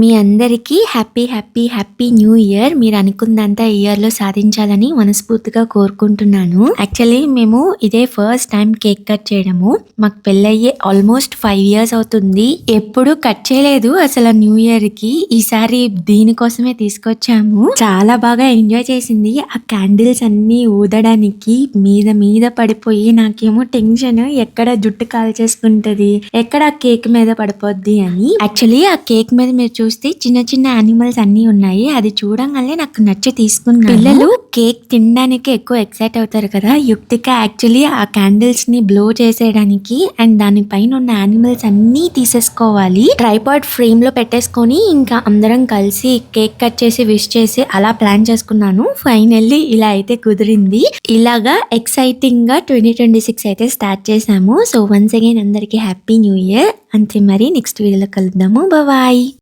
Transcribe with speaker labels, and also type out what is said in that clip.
Speaker 1: మీ అందరికీ happy happy happy new year. మీరు అనుకుందంతా ఈ ఇయర్లో సాధించాలని మనస్ఫూర్తిగా కోరుకుంటున్నాను. యాక్చువల్లీ మేము ఇదే ఫస్ట్ టైం కేక్ కట్ చేయడము. మాకు పెళ్ళయ్యే ఆల్మోస్ట్ 5 years అవుతుంది. ఎప్పుడు కట్ చేయలేదు అసలు న్యూ ఇయర్కి. ఈసారి దీనికోసమే తీసుకొచ్చాము. చాలా బాగా ఎంజాయ్ చేసింది. ఆ క్యాండిల్స్ అన్నీ ఊదడానికి మీద మీద పడిపోయి నాకేమో టెన్షన్, ఎక్కడ జుట్టు కాల్చేసుకుంటది, ఎక్కడ కేక్ మీద పడిపోద్ది అని. యాక్చువల్లీ ఆ కేక్ మీద మీరు చూస్తే చిన్న చిన్న యానిమల్స్ అన్నీ ఉన్నాయి. అది చూడంగానే నాకు నచ్చి తీసుకున్నాను. పిల్లలు కేక్ తినడానికి ఎక్కువ ఎక్సైట్ అవుతారు కదా. యుక్తిక యాక్చువల్లీ ఆ క్యాండిల్స్ ని బ్లో చేసేయడానికి అండ్ దానిపైన ఉన్న యానిమల్స్ అన్నీ తీసేసుకోవాలి. ట్రైపాడ్ ఫ్రేమ్ లో పెట్టేసుకొని ఇంకా అందరం కలిసి కేక్ కట్ చేసి విష్ చేసి అలా ప్లాన్ చేసుకున్నాను. ఫైనల్లీ ఇలా అయితే కుదిరింది. ఇలాగా ఎక్సైటింగ్ గా 2026 అయితే స్టార్ట్ చేసాము. సో వన్స్ అగైన్ అందరికి హ్యాపీ న్యూ ఇయర్. అంతే, మరి నెక్స్ట్ వీడియోలో కలుద్దాము. బాయ్.